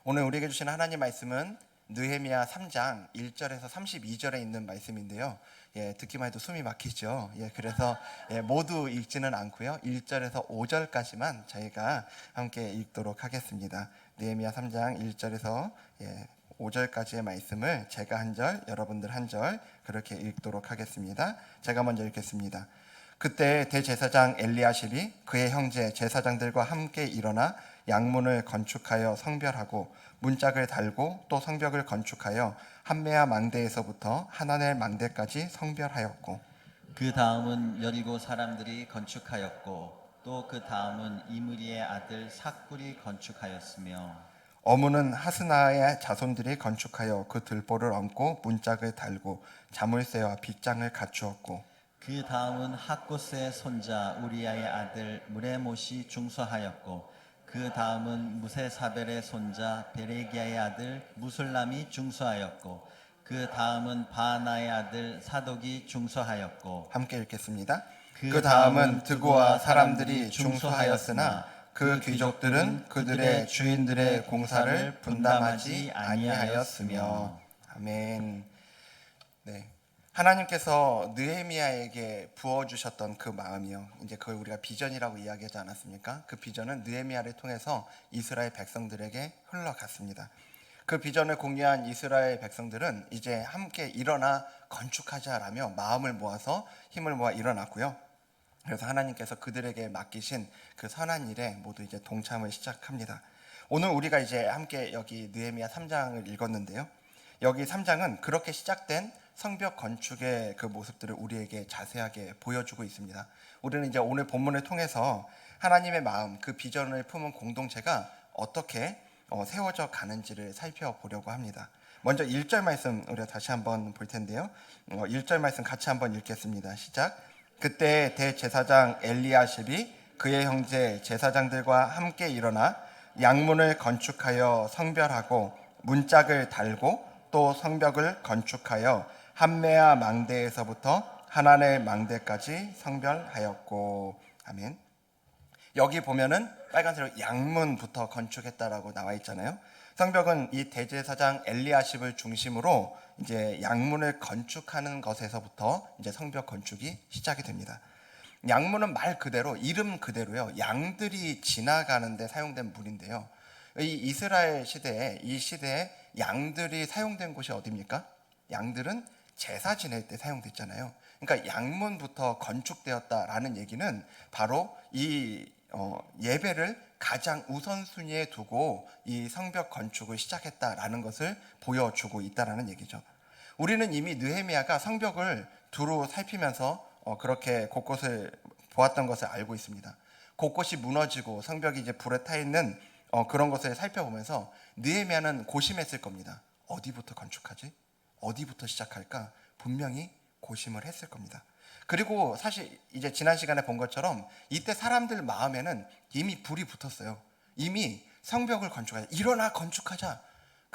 오늘 우리에게 주신 하나님 말씀은 느헤미야 3장 1절에서 32절에 있는 말씀인데요. 듣기만 해도 숨이 막히죠. 그래서 모두 읽지는 않고요. 1절에서 5절까지만 저희가 함께 읽도록 하겠습니다. 느헤미야 3장 1절에서 5절까지의 말씀을 제가 한 절, 여러분들 한 절 그렇게 읽도록 하겠습니다. 제가 먼저 읽겠습니다. 그때 대제사장 엘리야십이 그의 형제 제사장들과 함께 일어나 양문을 건축하여 성별하고 문짝을 달고 또 성벽을 건축하여 함메아 망대에서부터 하나넬 망대까지 성별하였고, 그 다음은 여리고 사람들이 건축하였고 또 그 다음은 이므리의 아들 삭굴이 건축하였으며, 어무는 하스나의 자손들이 건축하여 그 들보를 얹고 문짝을 달고 자물쇠와 빗장을 갖추었고, 그 다음은 학고스의 손자 우리야의 아들 무레못이 중수하였고 그 다음은 무세사벨의 손자 베레기야의 아들 무술람이 중수하였고 그 다음은 바나의 아들 사독이 중수하였고, 함께 읽겠습니다. 그 다음은 드고와 사람들이 중수하였으나 그 귀족들은 그들의 주인들의 공사를 분담하지 아니하였으며. 아멘. 네. 하나님께서 느헤미야에게 부어주셨던 그 마음이요, 이제 그걸 우리가 비전이라고 이야기하지 않았습니까? 그 비전은 느헤미야를 통해서 이스라엘 백성들에게 흘러갔습니다. 그 비전을 공유한 이스라엘 백성들은 이제 함께 일어나 건축하자라며 마음을 모아서 힘을 모아 일어났고요. 그래서 하나님께서 그들에게 맡기신 그 선한 일에 모두 이제 동참을 시작합니다. 오늘 우리가 이제 함께 여기 느헤미야 3장을 읽었는데요. 여기 3장은 그렇게 시작된 성벽 건축의 그 모습들을 우리에게 자세하게 보여주고 있습니다. 우리는 이제 오늘 본문을 통해서 하나님의 마음, 그 비전을 품은 공동체가 어떻게 세워져 가는지를 살펴보려고 합니다. 먼저 1절 말씀 우리가 다시 한번 볼 텐데요. 1절 말씀 같이 한번 읽겠습니다. 시작. 그때 대제사장 엘리야십이 그의 형제 제사장들과 함께 일어나 양문을 건축하여 성별하고 문짝을 달고 또 성벽을 건축하여 함메아 망대에서부터 하나넬 망대까지 성별하였고. 아멘. 여기 보면은 빨간색으로 양문부터 건축했다라고 나와 있잖아요. 성벽은 이 대제사장 엘리야십을 중심으로 이제 양문을 건축하는 것에서부터 이제 성벽 건축이 시작이 됩니다. 양문은 말 그대로, 이름 그대로요, 양들이 지나가는데 사용된 문인데요. 이 이스라엘 시대에, 이 시대에 양들이 사용된 곳이 어디입니까? 양들은 제사 지낼 때 사용됐잖아요. 그러니까 양문부터 건축되었다라는 얘기는 바로 이 예배를 가장 우선순위에 두고 이 성벽 건축을 시작했다라는 것을 보여주고 있다라는 얘기죠. 우리는 이미 느헤미야가 성벽을 두루 살피면서 그렇게 곳곳을 보았던 것을 알고 있습니다. 곳곳이 무너지고 성벽이 이제 불에 타 있는 그런 것을 살펴보면서 느헤미야는 고심했을 겁니다. 어디부터 건축하지? 어디부터 시작할까? 분명히 고심을 했을 겁니다. 그리고 사실 이제 지난 시간에 본 것처럼 이때 사람들 마음에는 이미 불이 붙었어요. 이미 성벽을 건축하자, 일어나 건축하자,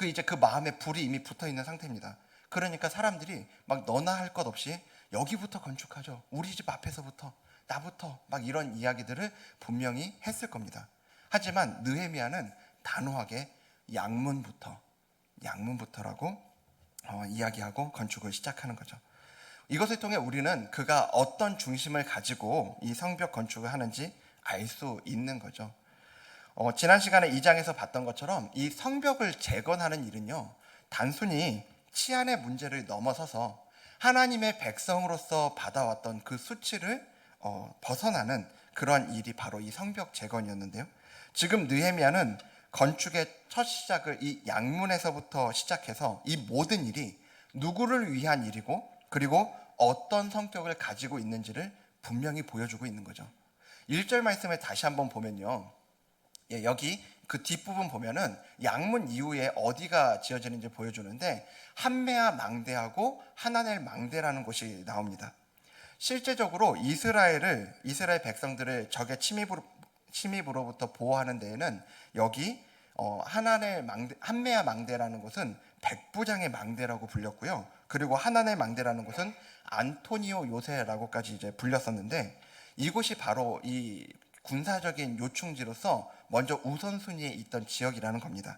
이제 그 마음에 불이 이미 붙어 있는 상태입니다. 그러니까 사람들이 막 너나 할 것 없이 여기부터 건축하죠, 우리 집 앞에서부터, 나부터, 막 이런 이야기들을 분명히 했을 겁니다. 하지만 느헤미야는 단호하게 양문부터라고 이야기하고 건축을 시작하는 거죠. 이것을 통해 우리는 그가 어떤 중심을 가지고 이 성벽 건축을 하는지 알 수 있는 거죠. 지난 시간에 2장에서 봤던 것처럼 이 성벽을 재건하는 일은요, 단순히 치안의 문제를 넘어서서 하나님의 백성으로서 받아왔던 그 수치를 벗어나는 그런 일이 바로 이 성벽 재건이었는데요. 지금 느헤미야는 건축의 첫 시작을 이 양문에서부터 시작해서 이 모든 일이 누구를 위한 일이고 그리고 어떤 성격을 가지고 있는지를 분명히 보여주고 있는 거죠. 1절 말씀을 다시 한번 보면요, 여기 그 뒷부분 보면은 양문 이후에 어디가 지어지는지 보여주는데 함메아 망대하고 하나넬 망대라는 곳이 나옵니다. 실제적으로 이스라엘 백성들을 적의 침입으로부터 보호하는 데에는 여기 하나넬 망대, 함메아 망대라는 곳은 백부장의 망대라고 불렸고요. 그리고 하나넬 망대라는 곳은 안토니오 요새라고까지 이제 불렸었는데, 이곳이 바로 이 군사적인 요충지로서 먼저 우선순위에 있던 지역이라는 겁니다.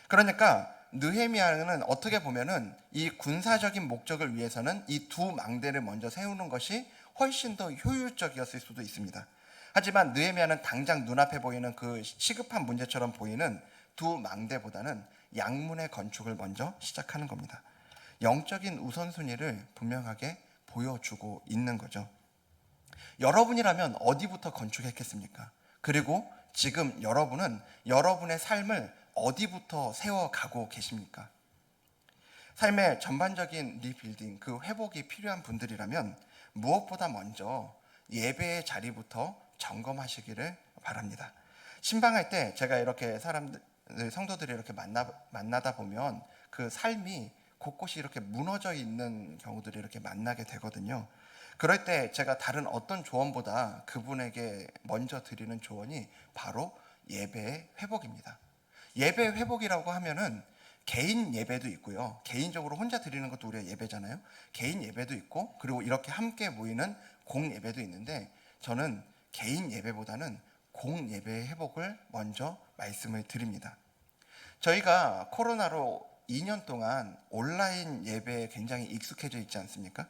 그러니까 느헤미야는 어떻게 보면은 이 군사적인 목적을 위해서는 이 두 망대를 먼저 세우는 것이 훨씬 더 효율적이었을 수도 있습니다. 하지만 느헤미야는 당장 눈앞에 보이는 그 시급한 문제처럼 보이는 두 망대보다는 양문의 건축을 먼저 시작하는 겁니다. 영적인 우선순위를 분명하게 보여주고 있는 거죠. 여러분이라면 어디부터 건축했겠습니까? 그리고 지금 여러분은 여러분의 삶을 어디부터 세워가고 계십니까? 삶의 전반적인 리빌딩, 그 회복이 필요한 분들이라면 무엇보다 먼저 예배의 자리부터 점검하시기를 바랍니다. 신방할 때 제가 이렇게 성도들이 이렇게 만나다 보면 그 삶이 곳곳이 이렇게 무너져 있는 경우들이 이렇게 만나게 되거든요. 그럴 때 제가 다른 어떤 조언보다 그분에게 먼저 드리는 조언이 바로 예배의 회복입니다. 예배 회복이라고 하면은 개인 예배도 있고요. 개인적으로 혼자 드리는 것도 우리가 예배잖아요. 개인 예배도 있고, 그리고 이렇게 함께 모이는 공 예배도 있는데, 저는 개인 예배보다는 공 예배의 회복을 먼저 말씀을 드립니다. 저희가 코로나로 2년 동안 온라인 예배에 굉장히 익숙해져 있지 않습니까?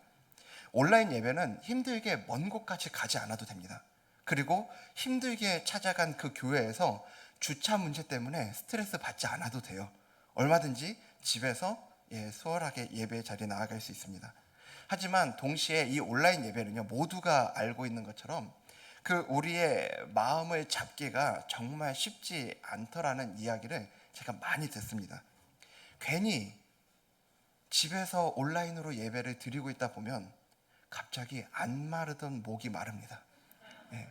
온라인 예배는 힘들게 먼 곳까지 가지 않아도 됩니다. 그리고 힘들게 찾아간 그 교회에서 주차 문제 때문에 스트레스 받지 않아도 돼요. 얼마든지 집에서 수월하게 예배 자리에 나아갈 수 있습니다. 하지만 동시에 이 온라인 예배는요, 모두가 알고 있는 것처럼 그 우리의 마음을 잡기가 정말 쉽지 않더라는 이야기를 제가 많이 듣습니다. 괜히 집에서 온라인으로 예배를 드리고 있다 보면 갑자기 안 마르던 목이 마릅니다. 예.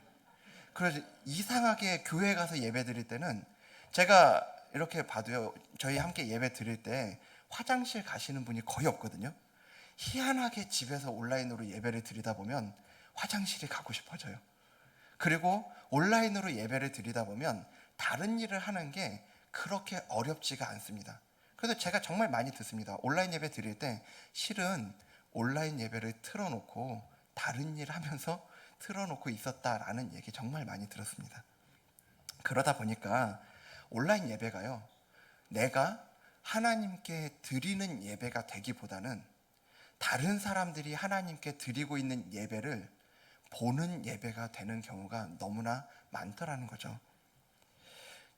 그래서 이상하게 교회 가서 예배 드릴 때는 제가 이렇게 봐도요, 저희 함께 예배 드릴 때 화장실 가시는 분이 거의 없거든요. 희한하게 집에서 온라인으로 예배를 드리다 보면 화장실이 가고 싶어져요. 그리고 온라인으로 예배를 드리다 보면 다른 일을 하는 게 그렇게 어렵지가 않습니다. 그래서 제가 정말 많이 듣습니다. 온라인 예배 드릴 때 실은 온라인 예배를 틀어놓고 다른 일 하면서 틀어놓고 있었다라는 얘기 정말 많이 들었습니다. 그러다 보니까 온라인 예배가요, 내가 하나님께 드리는 예배가 되기보다는 다른 사람들이 하나님께 드리고 있는 예배를 보는 예배가 되는 경우가 너무나 많더라는 거죠.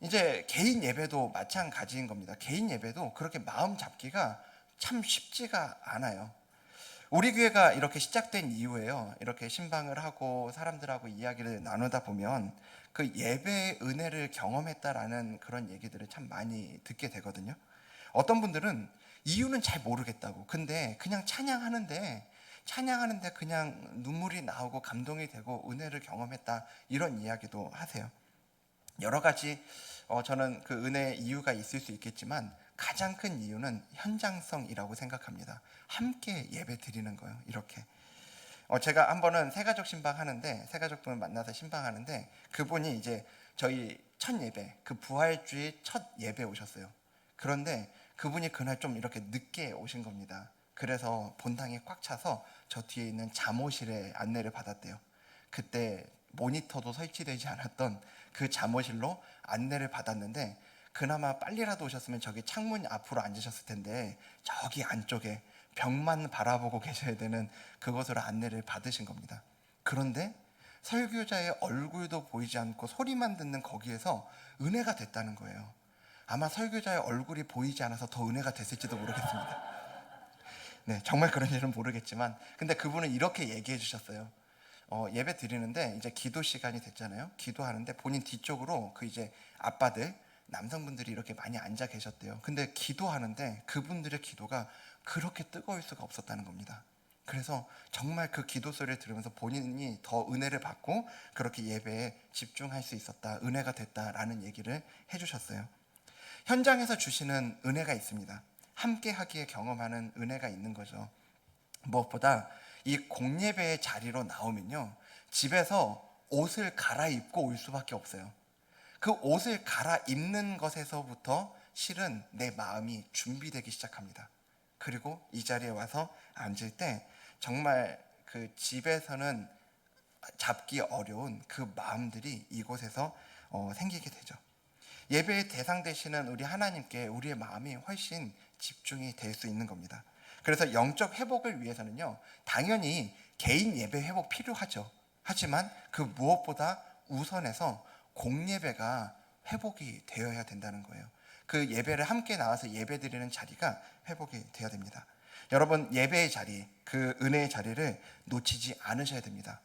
이제 개인 예배도 마찬가지인 겁니다. 개인 예배도 그렇게 마음 잡기가 참 쉽지가 않아요. 우리 교회가 이렇게 시작된 이후에요, 이렇게 신방을 하고 사람들하고 이야기를 나누다 보면 그 예배의 은혜를 경험했다라는 그런 얘기들을 참 많이 듣게 되거든요. 어떤 분들은 이유는 잘 모르겠다고, 근데 그냥 찬양하는데 그냥 눈물이 나오고 감동이 되고 은혜를 경험했다, 이런 이야기도 하세요. 여러 가지 저는 그 은혜의 이유가 있을 수 있겠지만 가장 큰 이유는 현장성이라고 생각합니다. 함께 예배 드리는 거예요. 이렇게 제가 한 번은 새가족 신방하는데, 새가족분을 만나서 신방하는데, 그분이 이제 저희 첫 예배, 그 부활주의 첫 예배 오셨어요. 그런데 그분이 그날 좀 이렇게 늦게 오신 겁니다. 그래서 본당이 꽉 차서 저 뒤에 있는 잠옷실에 안내를 받았대요. 그때 모니터도 설치되지 않았던 그 잠옷실로 안내를 받았는데, 그나마 빨리라도 오셨으면 저기 창문 앞으로 앉으셨을 텐데 저기 안쪽에 벽만 바라보고 계셔야 되는 그곳으로 안내를 받으신 겁니다. 그런데 설교자의 얼굴도 보이지 않고 소리만 듣는 거기에서 은혜가 됐다는 거예요. 아마 설교자의 얼굴이 보이지 않아서 더 은혜가 됐을지도 모르겠습니다. 네, 정말 그런 일은 모르겠지만, 근데 그분은 이렇게 얘기해 주셨어요. 예배 드리는데 이제 기도 시간이 됐잖아요. 기도하는데 본인 뒤쪽으로 그 이제 아빠들, 남성분들이 이렇게 많이 앉아 계셨대요. 근데 기도하는데 그분들의 기도가 그렇게 뜨거울 수가 없었다는 겁니다. 그래서 정말 그 기도 소리를 들으면서 본인이 더 은혜를 받고 그렇게 예배에 집중할 수 있었다, 은혜가 됐다라는 얘기를 해주셨어요. 현장에서 주시는 은혜가 있습니다. 함께 하기에 경험하는 은혜가 있는 거죠. 무엇보다 이 공예배의 자리로 나오면요, 집에서 옷을 갈아입고 올 수밖에 없어요. 그 옷을 갈아입는 것에서부터 실은 내 마음이 준비되기 시작합니다. 그리고 이 자리에 와서 앉을 때 정말 그 집에서는 잡기 어려운 그 마음들이 이곳에서 생기게 되죠. 예배의 대상 되시는 우리 하나님께 우리의 마음이 훨씬 집중이 될 수 있는 겁니다. 그래서 영적 회복을 위해서는요, 당연히 개인 예배 회복 필요하죠. 하지만 그 무엇보다 우선해서 공예배가 회복이 되어야 된다는 거예요. 그 예배를 함께 나와서 예배 드리는 자리가 회복이 되어야 됩니다. 여러분, 예배의 자리, 그 은혜의 자리를 놓치지 않으셔야 됩니다.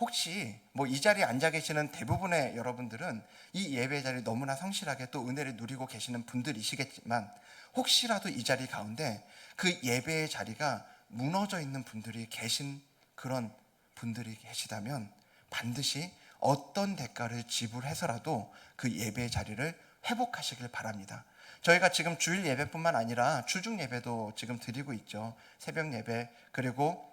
혹시 이 자리에 앉아 계시는 대부분의 여러분들은 이 예배의 자리 너무나 성실하게 또 은혜를 누리고 계시는 분들이시겠지만, 혹시라도 이 자리 가운데 그 예배의 자리가 무너져 있는 분들이 계신 그런 분들이 계시다면 반드시 어떤 대가를 지불해서라도 그 예배의 자리를 회복하시길 바랍니다. 저희가 지금 주일 예배뿐만 아니라 주중 예배도 지금 드리고 있죠. 새벽 예배 그리고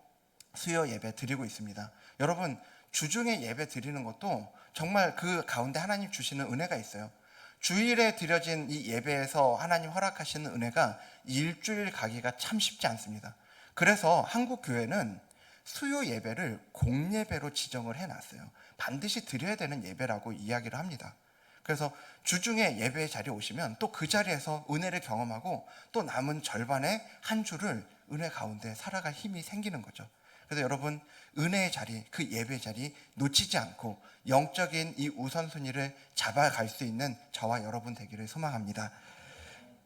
수요 예배 드리고 있습니다. 여러분, 주중에 예배 드리는 것도 정말 그 가운데 하나님 주시는 은혜가 있어요. 주일에 드려진 이 예배에서 하나님 허락하시는 은혜가 일주일 가기가 참 쉽지 않습니다. 그래서 한국 교회는 수요 예배를 공예배로 지정을 해놨어요. 반드시 드려야 되는 예배라고 이야기를 합니다. 그래서 주중에 예배의 자리에 오시면 또 그 자리에서 은혜를 경험하고 또 남은 절반의 한 주를 은혜 가운데 살아갈 힘이 생기는 거죠. 그래서 여러분, 은혜의 자리, 그 예배의 자리 놓치지 않고 영적인 이 우선순위를 잡아갈 수 있는 저와 여러분 되기를 소망합니다.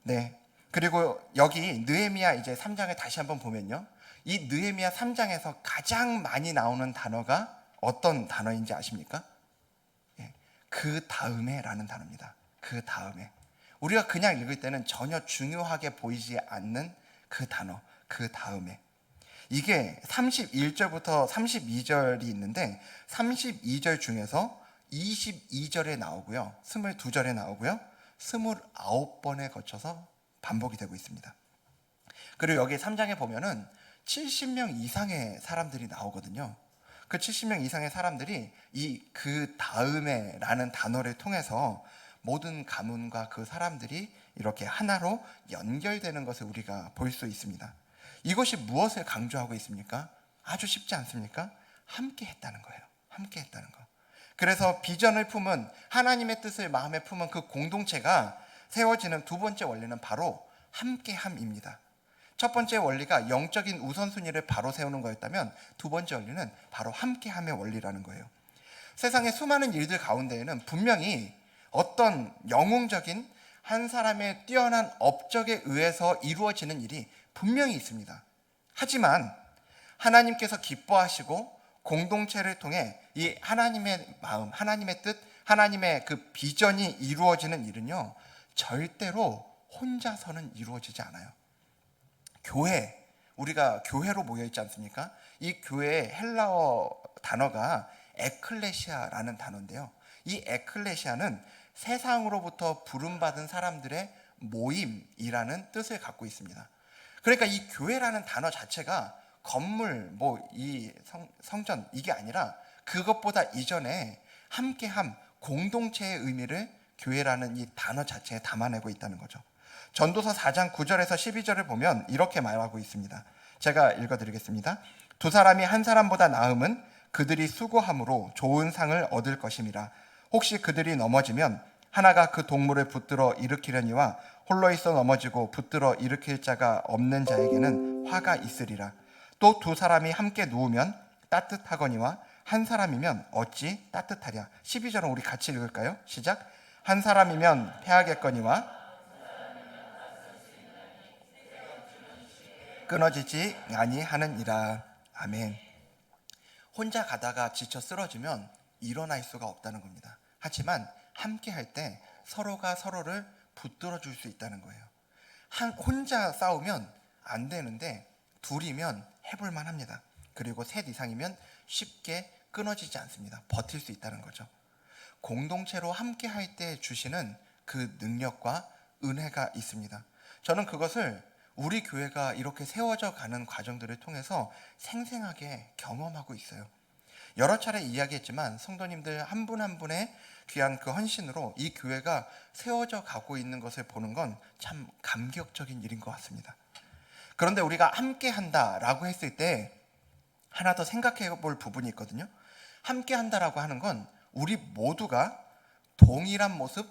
네. 그리고 여기 느헤미야 이제 3장에 다시 한번 보면요, 이 느헤미야 3장에서 가장 많이 나오는 단어가 어떤 단어인지 아십니까? 그 다음에 라는 단어입니다. 그 다음에. 우리가 그냥 읽을 때는 전혀 중요하게 보이지 않는 그 단어, 그 다음에. 이게 31절부터 32절이 있는데 32절 중에서 22절에 나오고요, 22절에 나오고요, 29번에 거쳐서 반복이 되고 있습니다. 그리고 여기 3장에 보면은 70명 이상의 사람들이 나오거든요. 그 70명 이상의 사람들이 이 그 다음에 라는 단어를 통해서 모든 가문과 그 사람들이 이렇게 하나로 연결되는 것을 우리가 볼 수 있습니다. 이것이 무엇을 강조하고 있습니까? 아주 쉽지 않습니까? 함께 했다는 거예요. 함께 했다는 거. 그래서 비전을 품은, 하나님의 뜻을 마음에 품은 그 공동체가 세워지는 두 번째 원리는 바로 함께함입니다. 첫 번째 원리가 영적인 우선순위를 바로 세우는 거였다면 두 번째 원리는 바로 함께함의 원리라는 거예요. 세상의 수많은 일들 가운데에는 분명히 어떤 영웅적인 한 사람의 뛰어난 업적에 의해서 이루어지는 일이 분명히 있습니다. 하지만 하나님께서 기뻐하시고 공동체를 통해 이 하나님의 마음, 하나님의 뜻, 하나님의 그 비전이 이루어지는 일은요, 절대로 혼자서는 이루어지지 않아요. 교회, 우리가 교회로 모여 있지 않습니까? 이 교회의 헬라어 단어가 에클레시아라는 단어인데요, 이 에클레시아는 세상으로부터 부름받은 사람들의 모임이라는 뜻을 갖고 있습니다. 그러니까 이 교회라는 단어 자체가 건물, 이 성전, 이게 아니라 그것보다 이전에 함께함, 공동체의 의미를 교회라는 이 단어 자체에 담아내고 있다는 거죠. 전도서 4장 9절에서 12절을 보면 이렇게 말하고 있습니다. 제가 읽어드리겠습니다. 두 사람이 한 사람보다 나음은 그들이 수고함으로 좋은 상을 얻을 것임이라. 혹시 그들이 넘어지면 하나가 그 동물을 붙들어 일으키려니와 홀로 있어 넘어지고 붙들어 일으킬 자가 없는 자에게는 화가 있으리라. 또 두 사람이 함께 누우면 따뜻하거니와 한 사람이면 어찌 따뜻하랴. 12절은 우리 같이 읽을까요? 시작. 한 사람이면 패하겠거니와 끊어지지 아니하느니라. 아멘. 혼자 가다가 지쳐 쓰러지면 일어날 수가 없다는 겁니다. 하지만 함께 할 때 서로가 서로를 붙들어 줄 수 있다는 거예요. 혼자 싸우면 안 되는데 둘이면 해볼만 합니다. 그리고 셋 이상이면 쉽게 끊어지지 않습니다. 버틸 수 있다는 거죠. 공동체로 함께 할 때 주시는 그 능력과 은혜가 있습니다. 저는 그것을 우리 교회가 이렇게 세워져 가는 과정들을 통해서 생생하게 경험하고 있어요. 여러 차례 이야기했지만 성도님들 한 분 한 분의 귀한 그 헌신으로 이 교회가 세워져 가고 있는 것을 보는 건 참 감격적인 일인 것 같습니다. 그런데 우리가 함께 한다라고 했을 때 하나 더 생각해 볼 부분이 있거든요. 함께 한다라고 하는 건 우리 모두가 동일한 모습,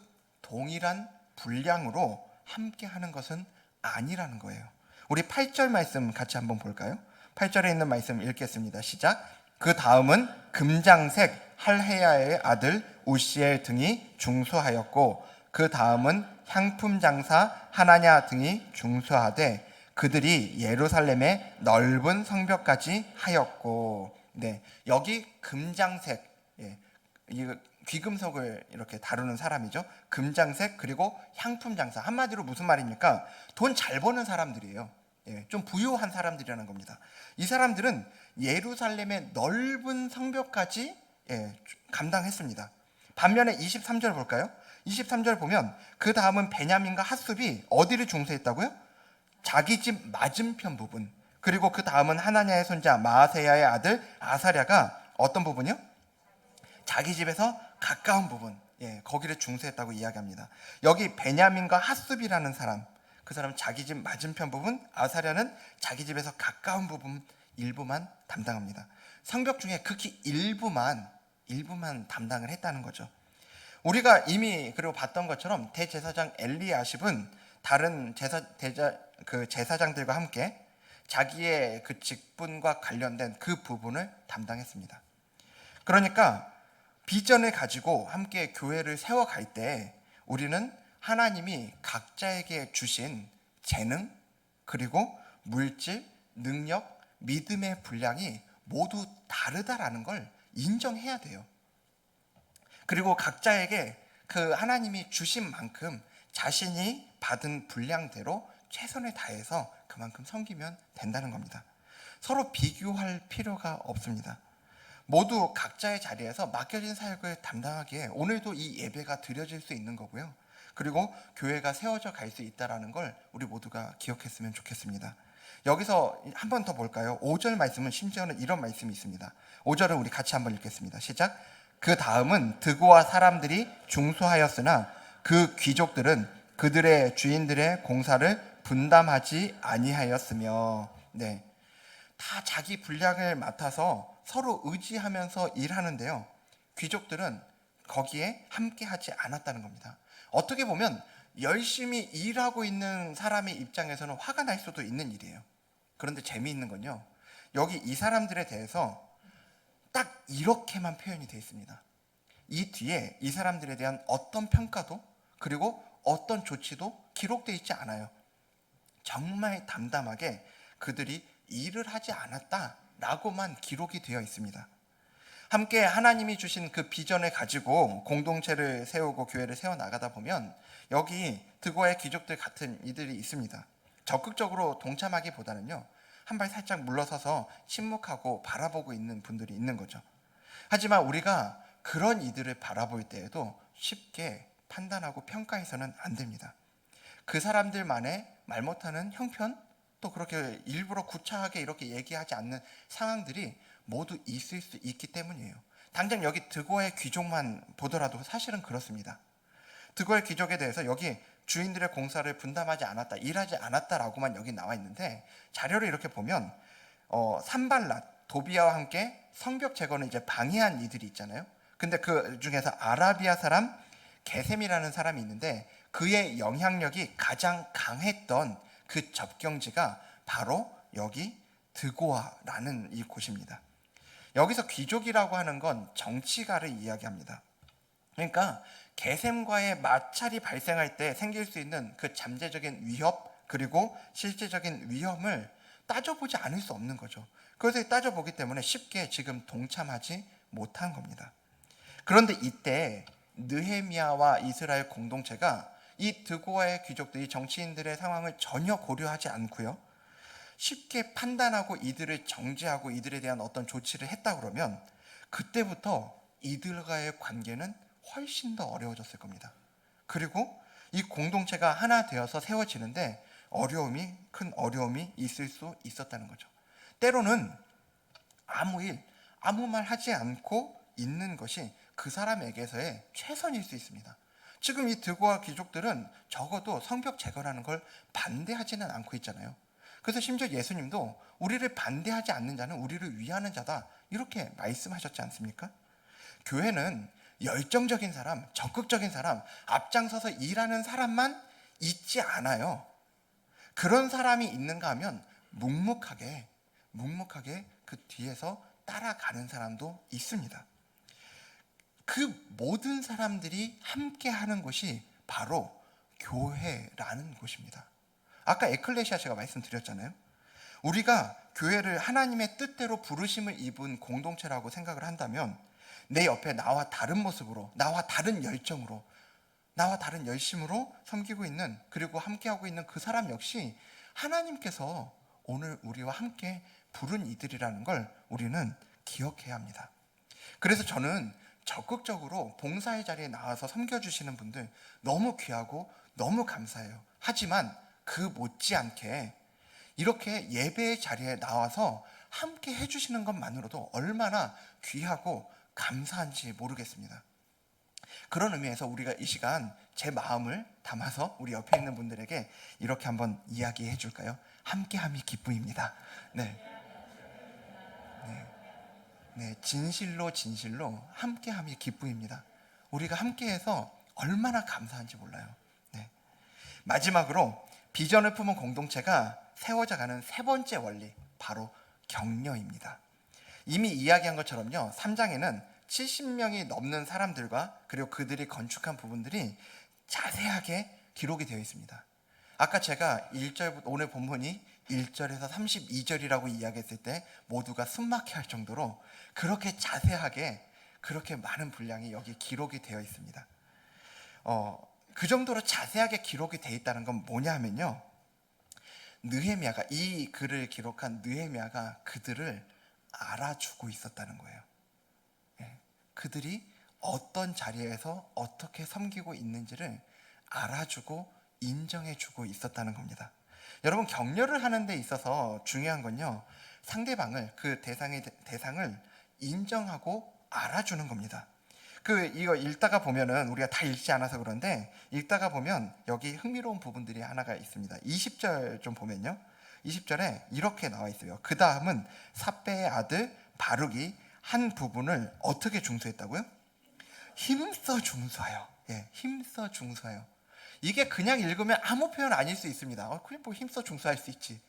동일한 분량으로 함께 하는 것은 아니라는 거예요. 우리 8절 말씀 같이 한번 볼까요? 8절에 있는 말씀 읽겠습니다. 시작. 그 다음은 금장색 할헤야의 아들 우시엘 등이 중수하였고 그 다음은 향품 장사 하나냐 등이 중수하되 그들이 예루살렘의 넓은 성벽까지 하였고. 네, 여기 금장색, 이 귀금속을 이렇게 다루는 사람이죠. 금장색 그리고 향품 장사. 한마디로 무슨 말입니까? 돈 잘 버는 사람들이에요. 좀 부유한 사람들이라는 겁니다. 이 사람들은 예루살렘의 넓은 성벽까지 감당했습니다. 반면에 23절 볼까요? 23절 보면 그 다음은 베냐민과 핫숲이 어디를 중수했다고요? 자기 집 맞은편 부분. 그리고 그 다음은 하나냐의 손자 마아세야의 아들 아사랴가 어떤 부분이요? 자기 집에서 가까운 부분, 거기를 중수했다고 이야기합니다. 여기 베냐민과 핫숲이라는 사람, 그 사람 자기 집 맞은편 부분, 아사랴는 자기 집에서 가까운 부분 일부만 담당합니다. 성벽 중에 극히 일부만 담당을 했다는 거죠. 우리가 이미 그리고 봤던 것처럼 대제사장 엘리야십은 다른 제사장들과 함께 자기의 그 직분과 관련된 그 부분을 담당했습니다. 그러니까 비전을 가지고 함께 교회를 세워갈 때 우리는 하나님이 각자에게 주신 재능 그리고 물질, 능력, 믿음의 분량이 모두 다르다라는 걸 인정해야 돼요. 그리고 각자에게 그 하나님이 주신 만큼 자신이 받은 분량대로 최선을 다해서 그만큼 섬기면 된다는 겁니다. 서로 비교할 필요가 없습니다. 모두 각자의 자리에서 맡겨진 사역을 담당하기에 오늘도 이 예배가 드려질 수 있는 거고요. 그리고 교회가 세워져 갈 수 있다는 걸 우리 모두가 기억했으면 좋겠습니다. 여기서 한 번 더 볼까요? 5절 말씀은 심지어는 이런 말씀이 있습니다. 5절을 우리 같이 한번 읽겠습니다. 시작. 그 다음은 드고와 사람들이 중수하였으나 그 귀족들은 그들의 주인들의 공사를 분담하지 아니하였으며. 네, 다 자기 분량을 맡아서 서로 의지하면서 일하는데요. 귀족들은 거기에 함께하지 않았다는 겁니다. 어떻게 보면 열심히 일하고 있는 사람의 입장에서는 화가 날 수도 있는 일이에요. 그런데 재미있는 건요, 여기 이 사람들에 대해서 딱 이렇게만 표현이 되어 있습니다. 이 뒤에 이 사람들에 대한 어떤 평가도 그리고 어떤 조치도 기록되어 있지 않아요. 정말 담담하게 그들이 일을 하지 않았다라고만 기록이 되어 있습니다. 함께 하나님이 주신 그 비전을 가지고 공동체를 세우고 교회를 세워나가다 보면 여기 드고의 귀족들 같은 이들이 있습니다. 적극적으로 동참하기보다는요, 한 발 살짝 물러서서 침묵하고 바라보고 있는 분들이 있는 거죠. 하지만 우리가 그런 이들을 바라볼 때에도 쉽게 판단하고 평가해서는 안 됩니다. 그 사람들만의 말 못하는 형편, 또 그렇게 일부러 구차하게 이렇게 얘기하지 않는 상황들이 모두 있을 수 있기 때문이에요. 당장 여기 드고의 귀족만 보더라도 사실은 그렇습니다. 드고의 귀족에 대해서 여기 주인들의 공사를 분담하지 않았다, 일하지 않았다라고만 여기 나와 있는데, 자료를 이렇게 보면 산발랏, 도비아와 함께 성벽 재건을 이제 방해한 이들이 있잖아요. 근데 그 중에서 아라비아 사람 게셈이라는 사람이 있는데 그의 영향력이 가장 강했던 그 접경지가 바로 여기 드고아라는 이 곳입니다. 여기서 귀족이라고 하는 건 정치가를 이야기합니다. 그러니까 게셈과의 마찰이 발생할 때 생길 수 있는 그 잠재적인 위협 그리고 실제적인 위험을 따져보지 않을 수 없는 거죠. 그것을 따져보기 때문에 쉽게 지금 동참하지 못한 겁니다. 그런데 이때 느헤미야와 이스라엘 공동체가 이 드고아의 귀족들이 정치인들의 상황을 전혀 고려하지 않고요, 쉽게 판단하고 이들을 정죄하고 이들에 대한 어떤 조치를 했다 그러면 그때부터 이들과의 관계는 훨씬 더 어려워졌을 겁니다. 그리고 이 공동체가 하나 되어서 세워지는데 큰 어려움이 있을 수 있었다는 거죠. 때로는 아무 말 하지 않고 있는 것이 그 사람에게서의 최선일 수 있습니다. 지금 이 드고아 귀족들은 적어도 성벽 재건하는 걸 반대하지는 않고 있잖아요. 그래서 심지어 예수님도 우리를 반대하지 않는 자는 우리를 위하는 자다, 이렇게 말씀하셨지 않습니까? 교회는 열정적인 사람, 적극적인 사람, 앞장서서 일하는 사람만 있지 않아요. 그런 사람이 있는가 하면 묵묵하게 그 뒤에서 따라가는 사람도 있습니다. 그 모든 사람들이 함께 하는 곳이 바로 교회라는 곳입니다. 아까 에클레시아 제가 말씀드렸잖아요. 우리가 교회를 하나님의 뜻대로 부르심을 입은 공동체라고 생각을 한다면 내 옆에 나와 다른 모습으로, 나와 다른 열정으로, 나와 다른 열심으로 섬기고 있는, 그리고 함께하고 있는 그 사람 역시 하나님께서 오늘 우리와 함께 부른 이들이라는 걸 우리는 기억해야 합니다. 그래서 저는 적극적으로 봉사의 자리에 나와서 섬겨주시는 분들 너무 귀하고 너무 감사해요. 하지만 그 못지않게 이렇게 예배의 자리에 나와서 함께 해주시는 것만으로도 얼마나 귀하고 감사한지 모르겠습니다. 그런 의미에서 우리가 이 시간 제 마음을 담아서 우리 옆에 있는 분들에게 이렇게 한번 이야기해 줄까요? 함께함이 기쁨입니다. 네. 진실로 함께함이 기쁨입니다. 우리가 함께해서 얼마나 감사한지 몰라요. 네. 마지막으로 비전을 품은 공동체가 세워져가는 세 번째 원리, 바로 격려입니다. 이미 이야기한 것처럼요, 3장에는 70명이 넘는 사람들과 그리고 그들이 건축한 부분들이 자세하게 기록이 되어 있습니다. 아까 제가 1절, 오늘 본문이 1절에서 32절이라고 이야기했을 때 모두가 숨막혀 할 정도로 그렇게 자세하게, 그렇게 많은 분량이 여기 기록이 되어 있습니다. 그 정도로 자세하게 기록이 되어 있다는 건 뭐냐 하면요, 느헤미야가, 이 글을 기록한 느헤미야가 그들을 알아주고 있었다는 거예요. 그들이 어떤 자리에서 어떻게 섬기고 있는지를 알아주고 인정해주고 있었다는 겁니다. 여러분, 격려를 하는 데 있어서 중요한 건요, 상대방을, 그 대상을 인정하고 알아주는 겁니다. 이거 읽다가 보면은, 우리가 다 읽지 않아서 그런데 읽다가 보면 여기 흥미로운 부분들이 하나가 있습니다. 20절 좀 보면요, 20절에 이렇게 나와 있어요. 그 다음은 삿배의 아들 바룩이 한 부분을 어떻게 중수했다고요? 힘써 중수하여. 힘써 중수하여. 이게 그냥 읽으면 아무 표현 아닐 수 있습니다. 그냥 뭐 힘써 중수할 수 있지.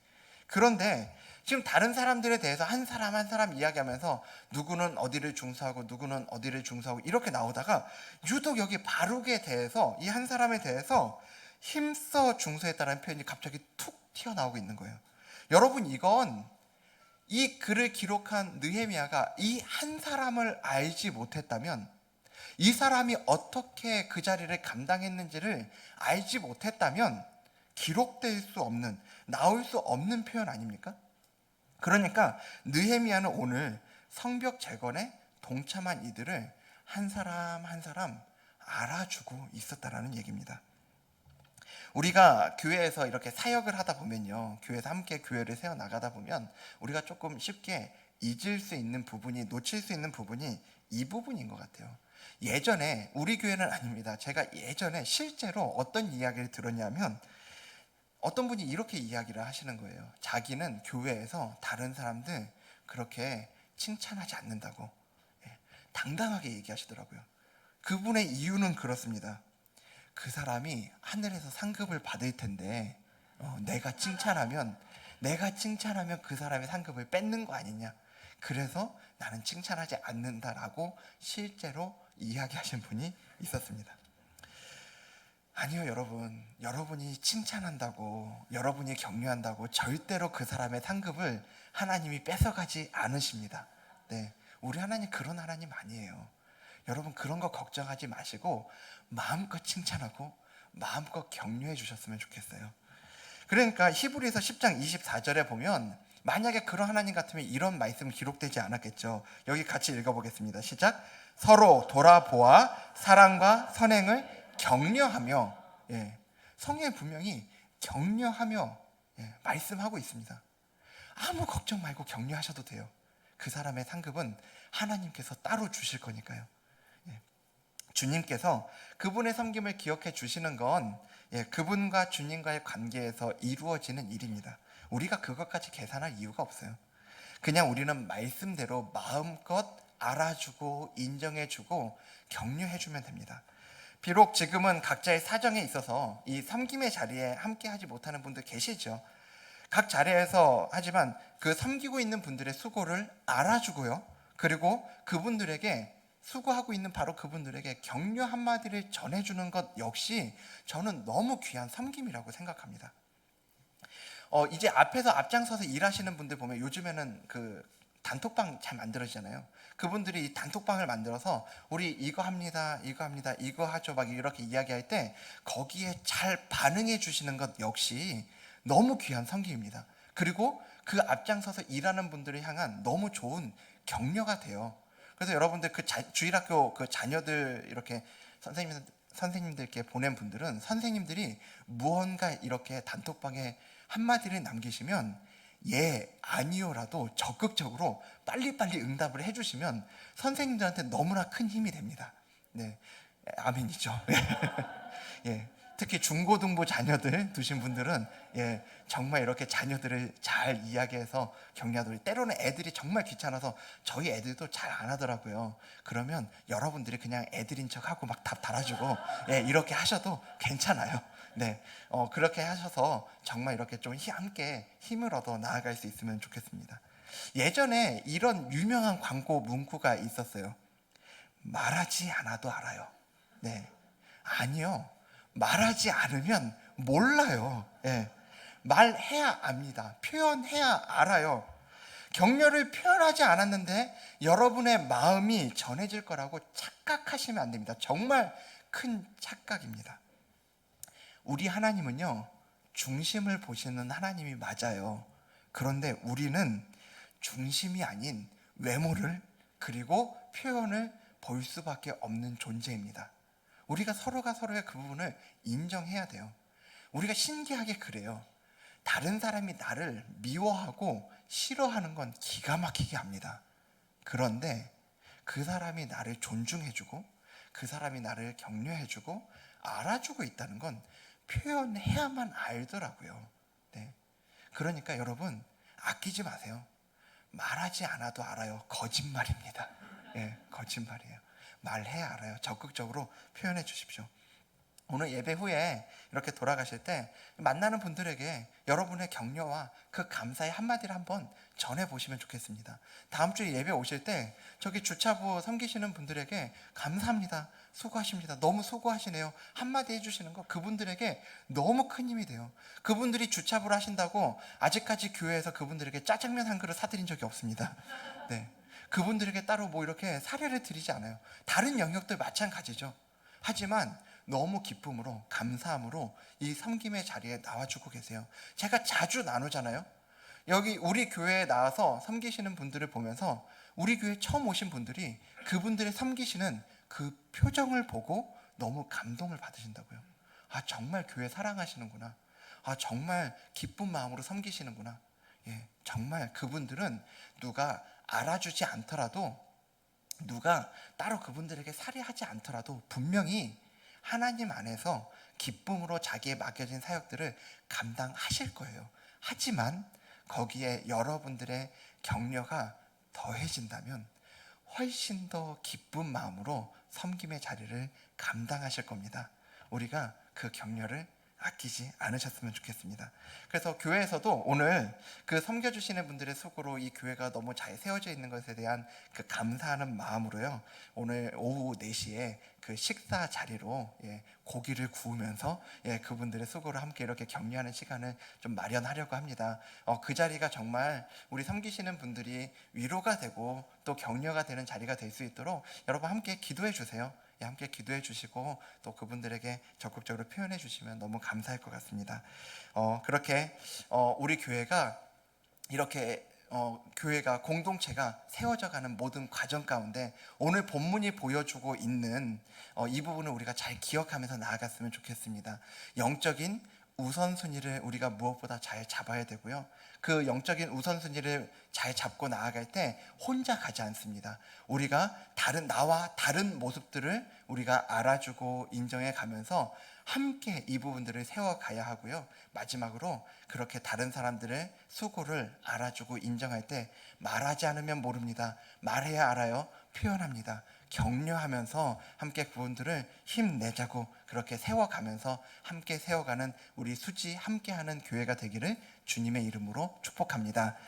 그런데 지금 다른 사람들에 대해서 한 사람 한 사람 이야기하면서 누구는 어디를 중수하고 누구는 어디를 중수하고 이렇게 나오다가 유독 여기 바룩에 대해서, 이 한 사람에 대해서 힘써 중수했다는 표현이 갑자기 툭 튀어나오고 있는 거예요. 여러분, 이건 이 글을 기록한 느헤미야가 이 한 사람을 알지 못했다면, 이 사람이 어떻게 그 자리를 감당했는지를 알지 못했다면 기록될 수 없는, 나올 수 없는 표현 아닙니까? 그러니까 느헤미야는 오늘 성벽 재건에 동참한 이들을 한 사람 한 사람 알아주고 있었다라는 얘기입니다. 우리가 교회에서 이렇게 사역을 하다 보면요, 교회에서 함께 교회를 세워 나가다 보면 우리가 조금 쉽게 잊을 수 있는 부분이, 놓칠 수 있는 부분이 이 부분인 것 같아요. 예전에, 우리 교회는 아닙니다, 제가 예전에 실제로 어떤 이야기를 들었냐면, 어떤 분이 이렇게 이야기를 하시는 거예요. 자기는 교회에서 다른 사람들 그렇게 칭찬하지 않는다고 당당하게 얘기하시더라고요. 그분의 이유는 그렇습니다. 그 사람이 하늘에서 상급을 받을 텐데 내가 칭찬하면 그 사람의 상급을 뺏는 거 아니냐, 그래서 나는 칭찬하지 않는다라고 실제로 이야기하신 분이 있었습니다. 아니요, 여러분, 여러분이 칭찬한다고, 여러분이 격려한다고 절대로 그 사람의 상급을 하나님이 뺏어가지 않으십니다. 네, 우리 하나님 그런 하나님 아니에요. 여러분, 그런 거 걱정하지 마시고 마음껏 칭찬하고 마음껏 격려해 주셨으면 좋겠어요. 그러니까 히브리서 10장 24절에 보면, 만약에 그런 하나님 같으면 이런 말씀이 기록되지 않았겠죠. 여기 같이 읽어보겠습니다. 시작. 서로 돌아보아 사랑과 선행을 격려하며, 성경에 분명히 격려하며 말씀하고 있습니다. 아무 걱정 말고 격려하셔도 돼요. 그 사람의 상급은 하나님께서 따로 주실 거니까요. 주님께서 그분의 섬김을 기억해 주시는 건 그분과 주님과의 관계에서 이루어지는 일입니다. 우리가 그것까지 계산할 이유가 없어요. 그냥 우리는 말씀대로 마음껏 알아주고 인정해주고 격려해주면 됩니다. 비록 지금은 각자의 사정에 있어서 이 섬김의 자리에 함께 하지 못하는 분들 계시죠. 각 자리에서 하지만 그 섬기고 있는 분들의 수고를 알아주고요. 그리고 그분들에게 수고하고 있는 바로 그분들에게 격려 한마디를 전해주는 것 역시 저는 너무 귀한 섬김이라고 생각합니다. 이제 앞장서서 일하시는 분들 보면 요즘에는 그 단톡방 잘 만들어지잖아요. 그분들이 이 단톡방을 만들어서 우리 이거 합니다, 이거 하죠 막 이렇게 이야기할 때 거기에 잘 반응해 주시는 것 역시 너무 귀한 섬김입니다. 그리고 그 앞장서서 일하는 분들을 향한 너무 좋은 격려가 돼요. 그래서 여러분들 그 주일학교 그 자녀들 이렇게 선생님들께 보낸 분들은 선생님들이 무언가 이렇게 단톡방에 한마디를 남기시면 예, 아니요라도 적극적으로 빨리빨리 응답을 해주시면 선생님들한테 너무나 큰 힘이 됩니다. 네, 아멘이죠. 예, 특히 중고등부 자녀들 두신 분들은 예, 정말 이렇게 자녀들을 잘 이야기해서 격려하도록, 때로는 애들이 정말 귀찮아서 저희 애들도 잘 안 하더라고요. 그러면 여러분들이 그냥 애들인 척하고 막 답 달아주고 예, 이렇게 하셔도 괜찮아요. 네, 그렇게 하셔서 정말 이렇게 좀 함께 힘을 얻어 나아갈 수 있으면 좋겠습니다. 예전에 이런 유명한 광고 문구가 있었어요. 말하지 않아도 알아요. 네, 아니요. 말하지 않으면 몰라요. 예. 말해야 압니다. 표현해야 알아요. 격려를 표현하지 않았는데 여러분의 마음이 전해질 거라고 착각하시면 안 됩니다. 정말 큰 착각입니다. 우리 하나님은요, 중심을 보시는 하나님이 맞아요. 그런데 우리는 중심이 아닌 외모를 그리고 표현을 볼 수밖에 없는 존재입니다. 우리가 서로가 서로의 그 부분을 인정해야 돼요. 우리가 신기하게 그래요. 다른 사람이 나를 미워하고 싫어하는 건 기가 막히게 합니다. 그런데 그 사람이 나를 존중해주고 그 사람이 나를 격려해주고 알아주고 있다는 건 표현해야만 알더라고요. 네. 그러니까 여러분 아끼지 마세요. 말하지 않아도 알아요. 거짓말입니다. 예, 거짓말이에요. 말해야 알아요. 적극적으로 표현해 주십시오. 오늘 예배 후에 이렇게 돌아가실 때 만나는 분들에게 여러분의 격려와 그 감사의 한마디를 한번 전해보시면 좋겠습니다. 다음 주에 예배 오실 때 저기 주차부 섬기시는 분들에게 감사합니다, 수고하십니다, 너무 수고하시네요 한마디 해주시는 거 그분들에게 너무 큰 힘이 돼요. 그분들이 주차부를 하신다고 아직까지 교회에서 그분들에게 짜장면 한 그릇 사드린 적이 없습니다. 네, 그분들에게 따로 뭐 이렇게 사례를 드리지 않아요. 다른 영역들 마찬가지죠. 하지만 너무 기쁨으로 감사함으로 이 섬김의 자리에 나와주고 계세요. 제가 자주 나누잖아요. 여기 우리 교회에 나와서 섬기시는 분들을 보면서 우리 교회 처음 오신 분들이 그분들의 섬기시는 그 표정을 보고 너무 감동을 받으신다고요. 아, 정말 교회 사랑하시는구나. 아, 정말 기쁜 마음으로 섬기시는구나. 예, 정말 그분들은 누가 알아주지 않더라도 누가 따로 그분들에게 살해하지 않더라도 분명히 하나님 안에서 기쁨으로 자기의 맡겨진 사역들을 감당하실 거예요. 하지만 거기에 여러분들의 격려가 더해진다면 훨씬 더 기쁜 마음으로 섬김의 자리를 감당하실 겁니다. 우리가 그 격려를 아끼지 않으셨으면 좋겠습니다. 그래서 교회에서도 오늘 그 섬겨주시는 분들의 속으로 이 교회가 너무 잘 세워져 있는 것에 대한 그 감사하는 마음으로요, 오늘 오후 4시에 그 식사 자리로 고기를 구우면서 그분들의 속으로 함께 이렇게 격려하는 시간을 좀 마련하려고 합니다. 그 자리가 정말 우리 섬기시는 분들이 위로가 되고 또 격려가 되는 자리가 될 수 있도록 여러분 함께 기도해 주세요. 함께 기도해 주시고 또 그분들에게 적극적으로 표현해 주시면 너무 감사할 것 같습니다. 그렇게 우리 교회가 이렇게 교회가 공동체가 세워져가는 모든 과정 가운데 오늘 본문이 보여주고 있는 이 부분을 우리가 잘 기억하면서 나아갔으면 좋겠습니다. 영적인 우선순위를 우리가 무엇보다 잘 잡아야 되고요. 그 영적인 우선순위를 잘 잡고 나아갈 때 혼자 가지 않습니다. 우리가 나와 다른 모습들을 우리가 알아주고 인정해 가면서 함께 이 부분들을 세워가야 하고요. 마지막으로 그렇게 다른 사람들의 수고를 알아주고 인정할 때 말하지 않으면 모릅니다. 말해야 알아요. 표현합니다. 격려하면서 함께 그분들을 힘내자고 그렇게 세워가면서 함께 세워가는 우리 수지 함께하는 교회가 되기를 주님의 이름으로 축복합니다. 오늘